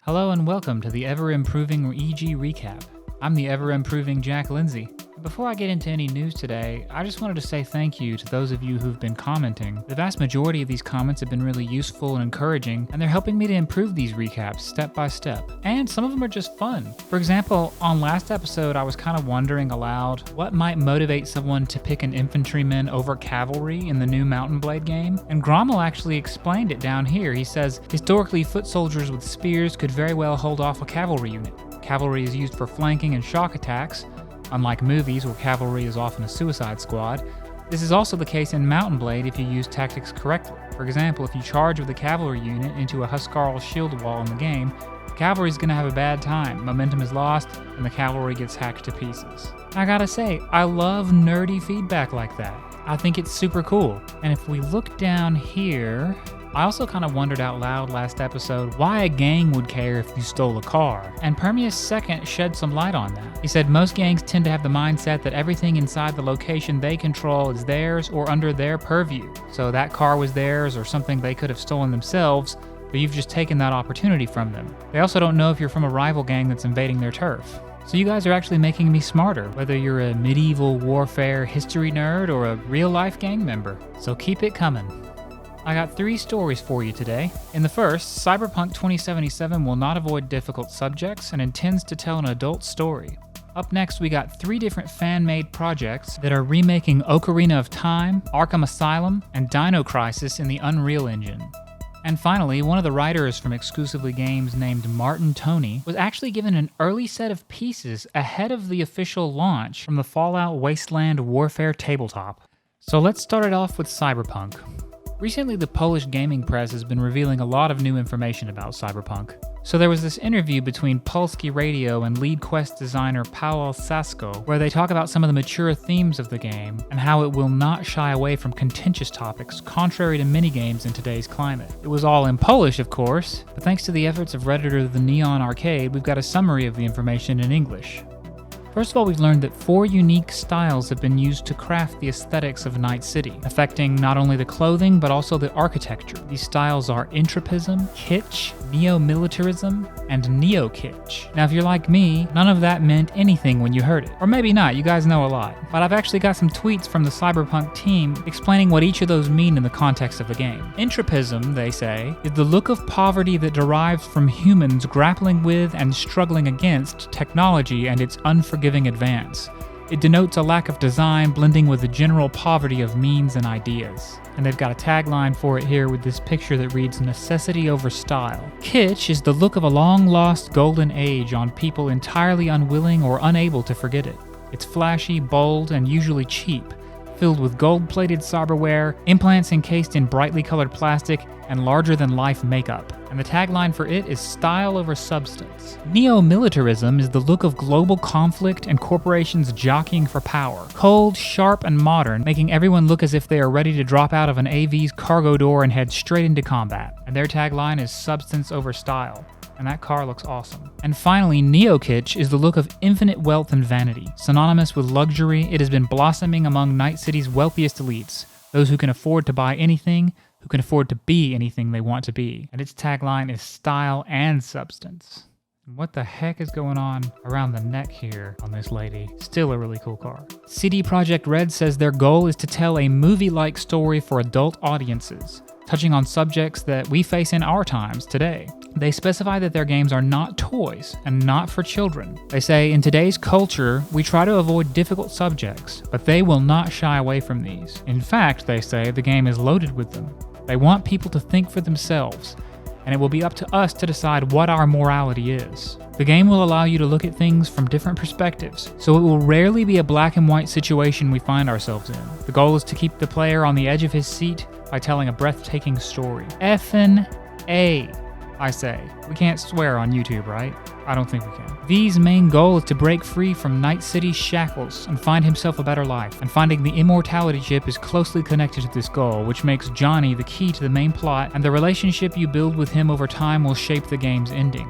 Hello and welcome to the ever-improving EG Recap. I'm the ever-improving Jack Lindsay. Before I get into any news today, I just wanted to say thank you to those of you who've been commenting. The vast majority of these comments have been really useful and encouraging, and they're helping me to improve these recaps step by step. And some of them are just fun. For example, on last episode, I was kind of wondering aloud what might motivate someone to pick an infantryman over cavalry in the new Mountain Blade game. And Grommel actually explained it down here. He says, historically, foot soldiers with spears could very well hold off a cavalry unit. Cavalry is used for flanking and shock attacks, unlike movies where cavalry is often a suicide squad. This is also the case in Mountain Blade if you use tactics correctly. For example, if you charge with a cavalry unit into a Huskarl shield wall in the game, the cavalry is going to have a bad time, momentum is lost, and the cavalry gets hacked to pieces. I gotta say, I love nerdy feedback like that. I think it's super cool. And if we look down here, I also kind of wondered out loud last episode why a gang would care if you stole a car, and Permeus II shed some light on that. He said most gangs tend to have the mindset that everything inside the location they control is theirs or under their purview. So that car was theirs or something they could have stolen themselves, but you've just taken that opportunity from them. They also don't know if you're from a rival gang that's invading their turf. So you guys are actually making me smarter, whether you're a medieval warfare history nerd or a real-life gang member. So keep it coming. I got 3 stories for you today. In the first, Cyberpunk 2077 will not avoid difficult subjects and intends to tell an adult story. Up next, we got 3 different fan-made projects that are remaking Ocarina of Time, Arkham Asylum, and Dino Crisis in the Unreal Engine. And finally, one of the writers from Exclusively Games named Martin Toney was actually given an early set of pieces ahead of the official launch from the Fallout Wasteland Warfare tabletop. So let's start it off with Cyberpunk. Recently, the Polish gaming press has been revealing a lot of new information about Cyberpunk. So there was this interview between Polski Radio and lead quest designer Paweł Sasko, where they talk about some of the mature themes of the game and how it will not shy away from contentious topics, contrary to many games in today's climate. It was all in Polish, of course, but thanks to the efforts of Redditor The Neon Arcade, we've got a summary of the information in English. First of all, we've learned that 4 unique styles have been used to craft the aesthetics of Night City, affecting not only the clothing, but also the architecture. These styles are entropism, kitsch, neo-militarism, and neo-kitsch. Now, if you're like me, none of that meant anything when you heard it. Or maybe not, you guys know a lot. But I've actually got some tweets from the Cyberpunk team explaining what each of those mean in the context of the game. Entropism, they say, is the look of poverty that derives from humans grappling with and struggling against technology and its unforgiving advance. It denotes a lack of design blending with the general poverty of means and ideas. And they've got a tagline for it here with this picture that reads, necessity over style. Kitsch is the look of a long-lost golden age on people entirely unwilling or unable to forget it. It's flashy, bold, and usually cheap, filled with gold-plated cyberware, implants encased in brightly colored plastic, and larger-than-life makeup. And the tagline for it is style over substance. Neo-militarism is the look of global conflict and corporations jockeying for power. Cold, sharp, and modern, making everyone look as if they are ready to drop out of an AV's cargo door and head straight into combat. And their tagline is substance over style. And that car looks awesome. And finally, neo-kitsch is the look of infinite wealth and vanity. Synonymous with luxury, it has been blossoming among Night City's wealthiest elites, those who can afford to buy anything, who can afford to be anything they want to be. And its tagline is style and substance. What the heck is going on around the neck here on this lady? Still a really cool car. CD Projekt Red says their goal is to tell a movie-like story for adult audiences, touching on subjects that we face in our times today. They specify that their games are not toys and not for children. They say, in today's culture, we try to avoid difficult subjects, but they will not shy away from these. In fact, they say, the game is loaded with them. They want people to think for themselves, and it will be up to us to decide what our morality is. The game will allow you to look at things from different perspectives, so it will rarely be a black and white situation we find ourselves in. The goal is to keep the player on the edge of his seat by telling a breathtaking story. Effin' A, I say. We can't swear on YouTube, right? I don't think we can. V's main goal is to break free from Night City's shackles and find himself a better life, and finding the immortality chip is closely connected to this goal, which makes Johnny the key to the main plot, and the relationship you build with him over time will shape the game's ending.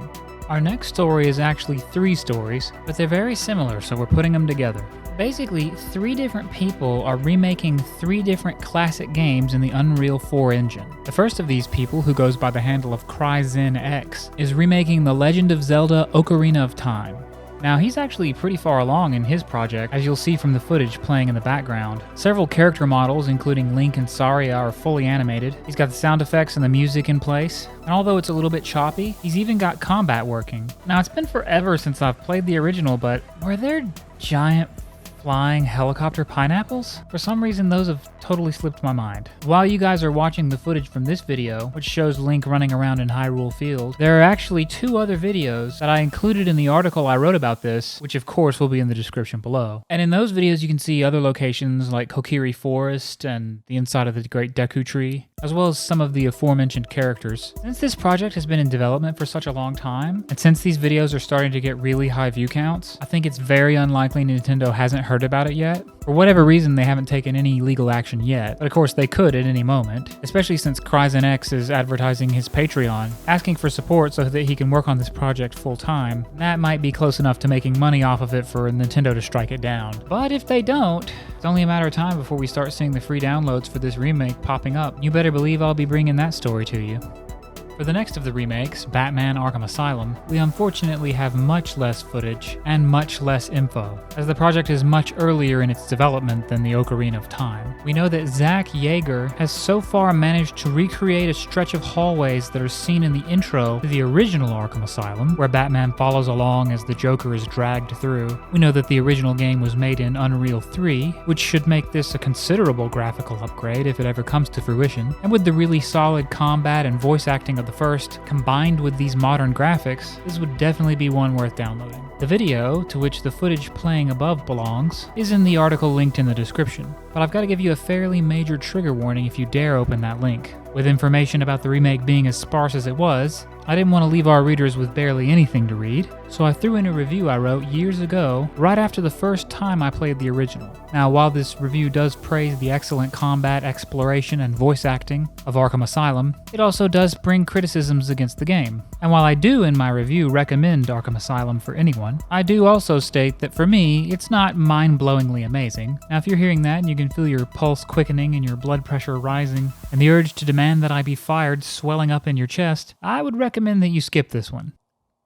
Our next story is actually 3 stories, but they're very similar, so we're putting them together. Basically, 3 different people are remaking 3 different classic games in the Unreal 4 engine. The first of these people, who goes by the handle of CryzenX, is remaking The Legend of Zelda: Ocarina of Time. Now, he's actually pretty far along in his project, as you'll see from the footage playing in the background. Several character models, including Link and Saria, are fully animated. He's got the sound effects and the music in place, and although it's a little bit choppy, he's even got combat working. Now, it's been forever since I've played the original, but were there giant flying helicopter pineapples? For some reason, those have totally slipped my mind. While you guys are watching the footage from this video, which shows Link running around in Hyrule Field, there are actually 2 other videos that I included in the article I wrote about this, which of course will be in the description below. And in those videos you can see other locations like Kokiri Forest and the inside of the Great Deku Tree, as well as some of the aforementioned characters. Since this project has been in development for such a long time, and since these videos are starting to get really high view counts, I think it's very unlikely Nintendo hasn't heard about it yet. For whatever reason, they haven't taken any legal action yet, but of course they could at any moment, especially since CryzenX is advertising his Patreon, asking for support so that he can work on this project full time. That might be close enough to making money off of it for Nintendo to strike it down. But if they don't, it's only a matter of time before we start seeing the free downloads for this remake popping up. You better believe I'll be bringing that story to you. For the next of the remakes, Batman Arkham Asylum, we unfortunately have much less footage and much less info, as the project is much earlier in its development than the Ocarina of Time. We know that Zach Yeager has so far managed to recreate a stretch of hallways that are seen in the intro to the original Arkham Asylum, where Batman follows along as the Joker is dragged through. We know that the original game was made in Unreal 3, which should make this a considerable graphical upgrade if it ever comes to fruition, and with the really solid combat and voice acting of the first, combined with these modern graphics, this would definitely be one worth downloading. The video, to which the footage playing above belongs, is in the article linked in the description, but I've got to give you a fairly major trigger warning if you dare open that link. With information about the remake being as sparse as it was, I didn't want to leave our readers with barely anything to read, so I threw in a review I wrote years ago, right after the first time I played the original. Now, while this review does praise the excellent combat, exploration, and voice acting of Arkham Asylum, it also does bring criticisms against the game. And while I do in my review recommend Arkham Asylum for anyone, I do also state that for me, it's not mind-blowingly amazing. Now, if you're hearing that and you can feel your pulse quickening and your blood pressure rising, and the urge to demand that I be fired swelling up in your chest, I would recommend that you skip this one.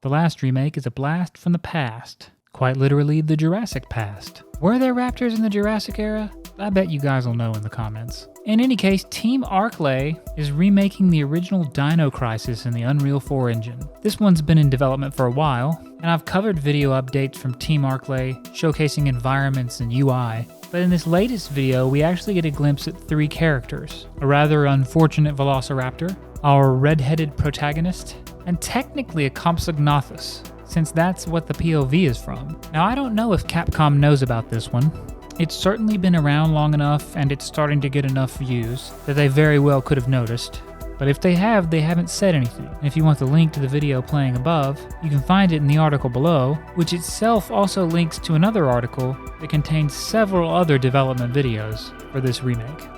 The last remake is a blast from the past. Quite literally, the Jurassic past. Were there raptors in the Jurassic era? I bet you guys will know in the comments. In any case, Team Arklay is remaking the original Dino Crisis in the Unreal 4 engine. This one's been in development for a while, and I've covered video updates from Team Arklay showcasing environments and UI. But in this latest video, we actually get a glimpse at 3 characters. A rather unfortunate velociraptor, our red-headed protagonist, and technically a Compsognathus, since that's what the POV is from. Now, I don't know if Capcom knows about this one. It's certainly been around long enough and it's starting to get enough views that they very well could have noticed. But if they have, they haven't said anything. And if you want the link to the video playing above, you can find it in the article below, which itself also links to another article that contains several other development videos for this remake.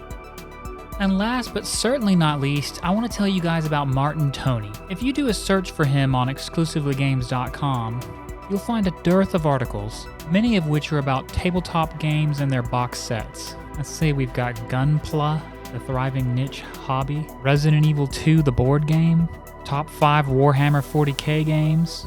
And last but certainly not least, I want to tell you guys about Martin Toney. If you do a search for him on exclusivelygames.com, you'll find a dearth of articles, many of which are about tabletop games and their box sets. Let's say we've got Gunpla, the thriving niche hobby, Resident Evil 2, the board game, top 5 Warhammer 40k games,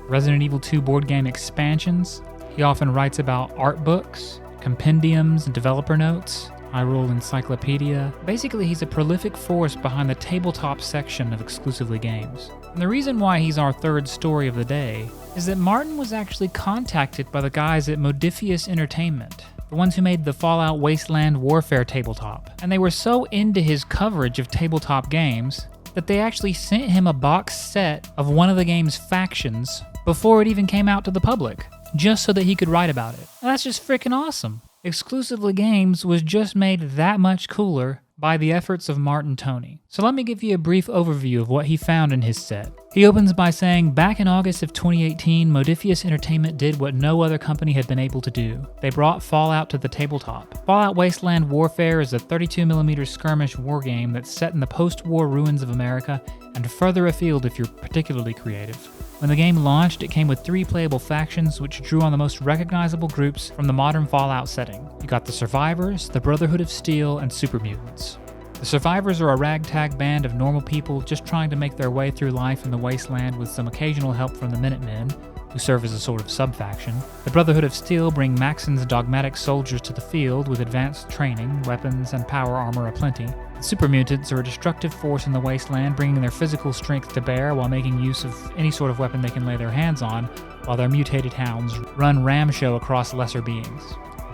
Resident Evil 2 board game expansions. He often writes about art books, compendiums, and developer notes, Hyrule Encyclopedia. Basically, he's a prolific force behind the tabletop section of Exclusively Games. And the reason why he's our third story of the day is that Martin was actually contacted by the guys at Modifius Entertainment, the ones who made the Fallout Wasteland Warfare tabletop. And they were so into his coverage of tabletop games that they actually sent him a box set of one of the game's factions before it even came out to the public, just so that he could write about it. Now, that's just freaking awesome. Exclusively Games was just made that much cooler by the efforts of Martin Toney. So let me give you a brief overview of what he found in his set. He opens by saying, back in August of 2018, Modifius Entertainment did what no other company had been able to do. They brought Fallout to the tabletop. Fallout Wasteland Warfare is a 32mm skirmish wargame that's set in the post-war ruins of America and further afield if you're particularly creative. When the game launched, it came with 3 playable factions which drew on the most recognizable groups from the modern Fallout setting. You got the Survivors, the Brotherhood of Steel, and Super Mutants. The Survivors are a ragtag band of normal people just trying to make their way through life in the wasteland with some occasional help from the Minutemen, who serve as a sort of sub-faction. The Brotherhood of Steel bring Maxon's dogmatic soldiers to the field with advanced training, weapons, and power armor aplenty. The Super Mutants are a destructive force in the wasteland, bringing their physical strength to bear while making use of any sort of weapon they can lay their hands on, while their mutated hounds run ramshow across lesser beings.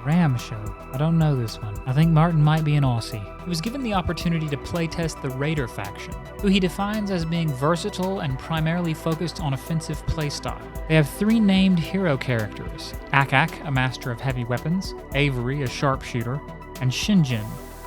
Ramshow? I don't know this one. I think Martin might be an Aussie. He was given the opportunity to playtest the Raider faction, who he defines as being versatile and primarily focused on offensive playstyle. They have 3 named hero characters: Ak-Ak, a master of heavy weapons, Avery, a sharpshooter, and Shinjin,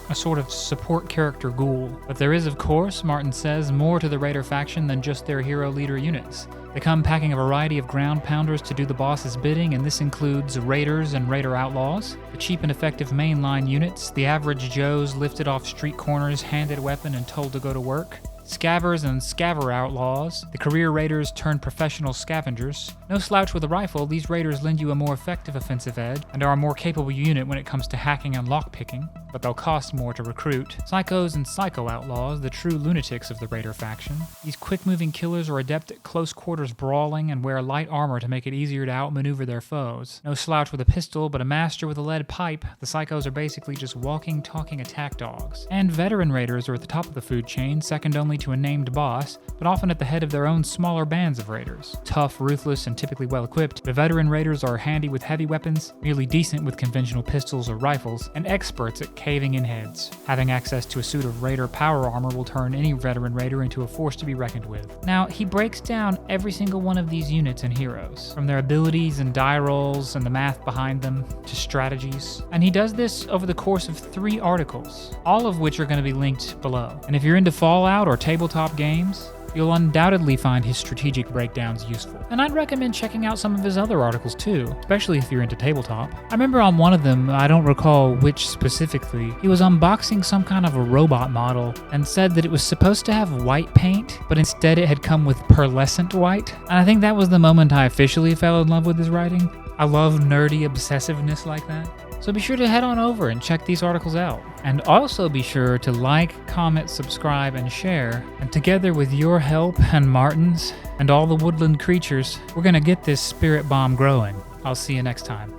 a sort of support character ghoul. But there is, of course, Martin says, more to the Raider faction than just their hero leader units. They come packing a variety of ground pounders to do the boss's bidding, and this includes Raiders and Raider Outlaws, the cheap and effective mainline units, the average Joes lifted off street corners, handed a weapon and told to go to work, Scabbers and Scaver Outlaws, the career raiders turned professional scavengers. No slouch with a rifle, these raiders lend you a more effective offensive edge and are a more capable unit when it comes to hacking and lockpicking, but they'll cost more to recruit. Psychos and Psycho Outlaws, the true lunatics of the Raider faction. These quick-moving killers are adept at close-quarters brawling and wear light armor to make it easier to outmaneuver their foes. No slouch with a pistol, but a master with a lead pipe, the Psychos are basically just walking, talking attack dogs. And veteran raiders are at the top of the food chain, second only to a named boss, but often at the head of their own smaller bands of raiders. Tough, ruthless, and typically well-equipped, the veteran raiders are handy with heavy weapons, merely decent with conventional pistols or rifles, and experts at caving in heads. Having access to a suit of raider power armor will turn any veteran raider into a force to be reckoned with. Now, he breaks down every single one of these units and heroes, from their abilities and die rolls and the math behind them, to strategies. And he does this over the course of 3 articles, all of which are going to be linked below. And if you're into Fallout or tabletop games, you'll undoubtedly find his strategic breakdowns useful. And I'd recommend checking out some of his other articles too, especially if you're into tabletop. I remember on one of them, I don't recall which specifically, he was unboxing some kind of a robot model and said that it was supposed to have white paint, but instead it had come with pearlescent white. And I think that was the moment I officially fell in love with his writing. I love nerdy obsessiveness like that. So be sure to head on over and check these articles out. And also be sure to like, comment, subscribe, and share. And together with your help and Martin's and all the woodland creatures, we're gonna get this spirit bomb growing. I'll see you next time.